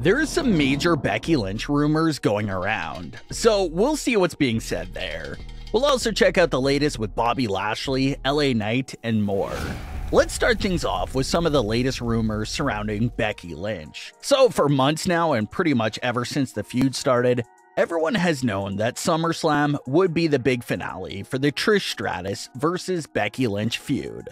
There is some major Becky Lynch rumors going around, so we'll see what's being said there. We'll also check out the latest with Bobby Lashley, LA Knight, and more. Let's start things off with some of the latest rumors surrounding Becky Lynch. So for months now, and pretty much ever since the feud started, everyone has known that Summerslam would be the big finale for the Trish Stratus versus Becky Lynch feud.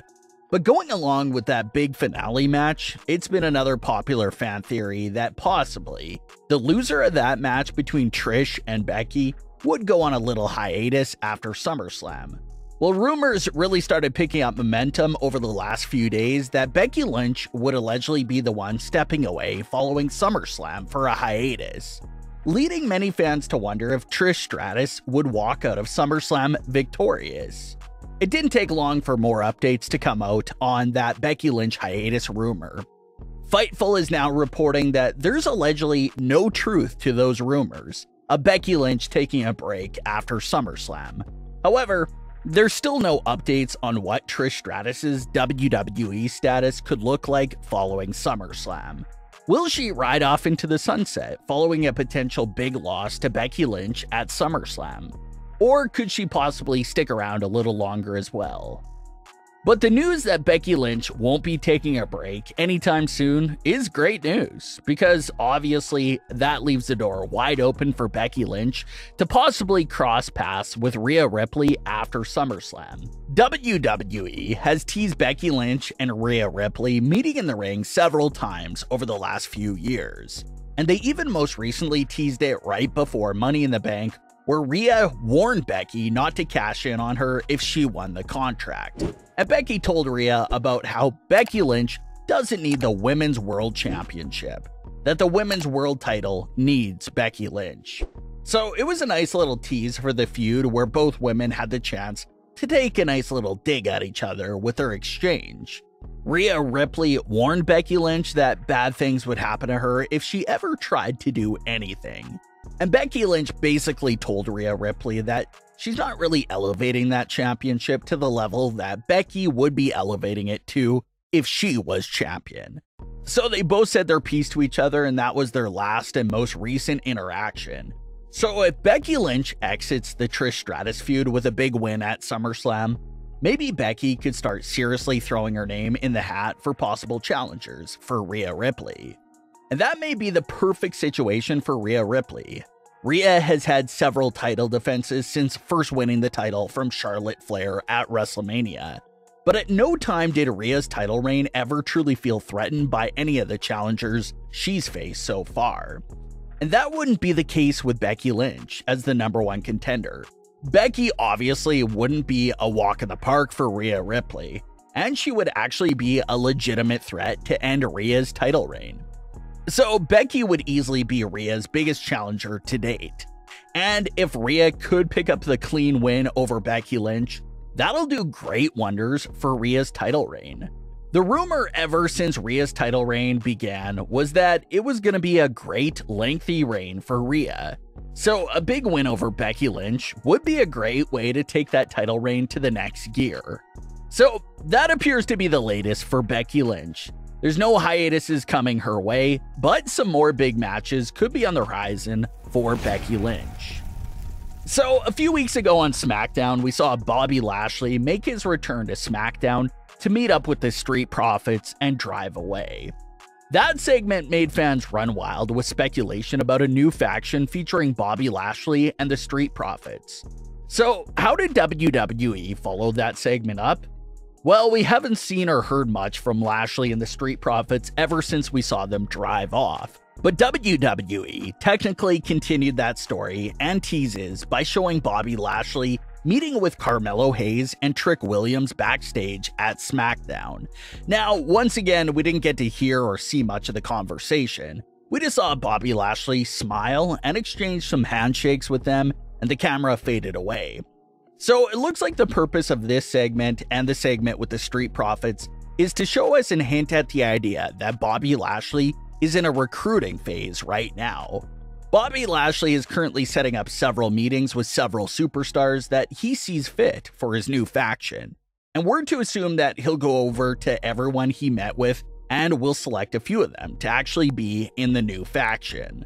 But going along with that big finale match, it's been another popular fan theory that possibly the loser of that match between Trish and Becky would go on a little hiatus after SummerSlam. Well, rumors really started picking up momentum over the last few days that Becky Lynch would allegedly be the one stepping away following SummerSlam for a hiatus, leading many fans to wonder if Trish Stratus would walk out of SummerSlam victorious. It didn't take long for more updates to come out on that Becky Lynch hiatus rumor. Fightful is now reporting that there's allegedly no truth to those rumors of Becky Lynch taking a break after SummerSlam. However, there's still no updates on what Trish Stratus's WWE status could look like following SummerSlam. Will she ride off into the sunset following a potential big loss to Becky Lynch at SummerSlam? Or could she possibly stick around a little longer as well? But the news that Becky Lynch won't be taking a break anytime soon is great news, because obviously that leaves the door wide open for Becky Lynch to possibly cross paths with Rhea Ripley after SummerSlam. WWE has teased Becky Lynch and Rhea Ripley meeting in the ring several times over the last few years, and they even most recently teased it right before Money in the Bank, where Rhea warned Becky not to cash in on her if she won the contract. And Becky told Rhea about how Becky Lynch doesn't need the Women's World Championship, that the Women's World title needs Becky Lynch. So it was a nice little tease for the feud where both women had the chance to take a nice little dig at each other with their exchange. Rhea Ripley warned Becky Lynch that bad things would happen to her if she ever tried to do anything. And Becky Lynch basically told Rhea Ripley that she's not really elevating that championship to the level that Becky would be elevating it to if she was champion. So they both said their piece to each other, and that was their last and most recent interaction. So if Becky Lynch exits the Trish Stratus feud with a big win at SummerSlam, maybe Becky could start seriously throwing her name in the hat for possible challengers for Rhea Ripley. And that may be the perfect situation for Rhea Ripley. Rhea has had several title defenses since first winning the title from Charlotte Flair at WrestleMania. But at no time did Rhea's title reign ever truly feel threatened by any of the challengers she's faced so far. And that wouldn't be the case with Becky Lynch as the #1 contender. Becky obviously wouldn't be a walk in the park for Rhea Ripley, and she would actually be a legitimate threat to end Rhea's title reign. So Becky would easily be Rhea's biggest challenger to date. And if Rhea could pick up the clean win over Becky Lynch, that'll do great wonders for Rhea's title reign. The rumor ever since Rhea's title reign began was that it was going to be a great lengthy reign for Rhea. So a big win over Becky Lynch would be a great way to take that title reign to the next gear. So that appears to be the latest for Becky Lynch. There's no hiatuses coming her way, but some more big matches could be on the horizon for Becky Lynch. So a few weeks ago on SmackDown, we saw Bobby Lashley make his return to SmackDown to meet up with the Street Profits and drive away. That segment made fans run wild with speculation about a new faction featuring Bobby Lashley and the Street Profits. So how did WWE follow that segment up? Well, we haven't seen or heard much from Lashley and the Street Profits ever since we saw them drive off. But WWE technically continued that story and teases by showing Bobby Lashley meeting with Carmelo Hayes and Trick Williams backstage at SmackDown. Now, once again, we didn't get to hear or see much of the conversation. We just saw Bobby Lashley smile and exchange some handshakes with them, and the camera faded away. So it looks like the purpose of this segment and the segment with the Street Profits is to show us and hint at the idea that Bobby Lashley is in a recruiting phase right now. Bobby Lashley is currently setting up several meetings with several superstars that he sees fit for his new faction. And we're to assume that he'll go over to everyone he met with and we'll select a few of them to actually be in the new faction.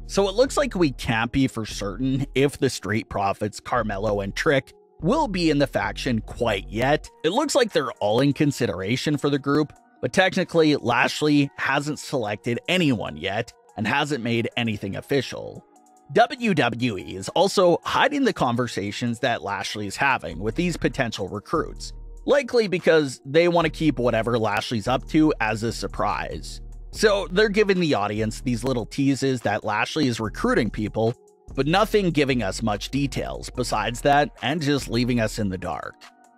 So it looks like we can't be for certain if the Street Profits, Carmelo, and Trick will be in the faction quite yet. It looks like they're all in consideration for the group, but technically Lashley hasn't selected anyone yet and hasn't made anything official. WWE is also hiding the conversations that Lashley is having with these potential recruits, likely because they want to keep whatever Lashley's up to as a surprise. So they're giving the audience these little teases that Lashley is recruiting people, but nothing giving us much details besides that and just leaving us in the dark.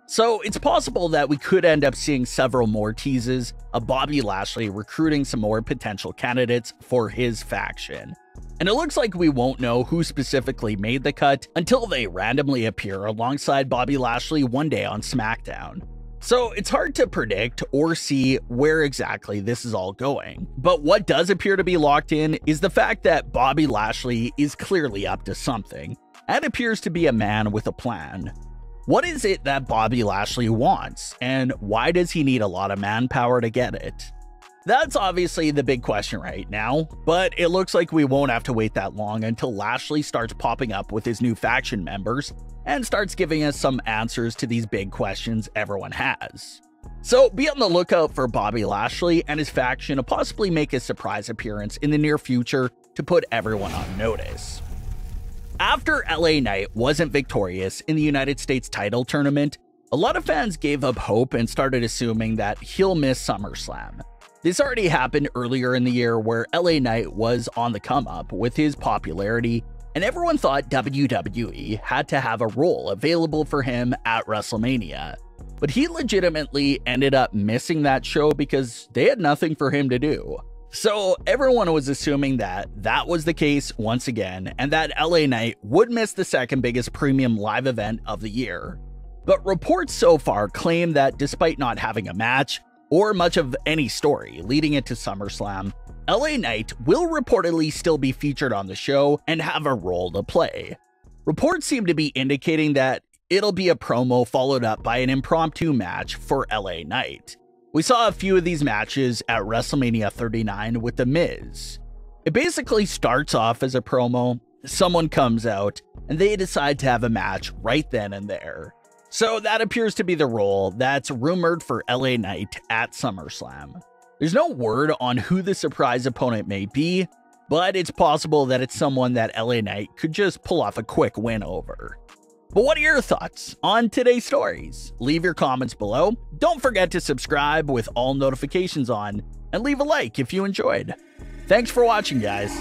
So it's possible that we could end up seeing several more teases of Bobby Lashley recruiting some more potential candidates for his faction. And it looks like we won't know who specifically made the cut until they randomly appear alongside Bobby Lashley one day on SmackDown. So it's hard to predict or see where exactly this is all going. But what does appear to be locked in is the fact that Bobby Lashley is clearly up to something and appears to be a man with a plan. What is it that Bobby Lashley wants, and why does he need a lot of manpower to get it? That's obviously the big question right now, but it looks like we won't have to wait that long until Lashley starts popping up with his new faction members and starts giving us some answers to these big questions everyone has. So be on the lookout for Bobby Lashley and his faction to possibly make a surprise appearance in the near future to put everyone on notice. After LA Knight wasn't victorious in the United States title tournament, a lot of fans gave up hope and started assuming that he'll miss SummerSlam. This already happened earlier in the year where LA Knight was on the come up with his popularity, and everyone thought WWE had to have a role available for him at WrestleMania. But he legitimately ended up missing that show because they had nothing for him to do. So everyone was assuming that that was the case once again, and that LA Knight would miss the second biggest premium live event of the year. But reports so far claim that despite not having a match, or much of any story leading into SummerSlam, LA Knight will reportedly still be featured on the show and have a role to play. Reports seem to be indicating that it'll be a promo followed up by an impromptu match for LA Knight. We saw a few of these matches at WrestleMania 39 with The Miz. It basically starts off as a promo, someone comes out, and they decide to have a match right then and there. So that appears to be the role that's rumored for LA Knight at SummerSlam. There's no word on who the surprise opponent may be, but it's possible that it's someone that LA Knight could just pull off a quick win over. But what are your thoughts on today's stories? Leave your comments below. Don't forget to subscribe with all notifications on, and leave a like if you enjoyed. Thanks for watching, guys.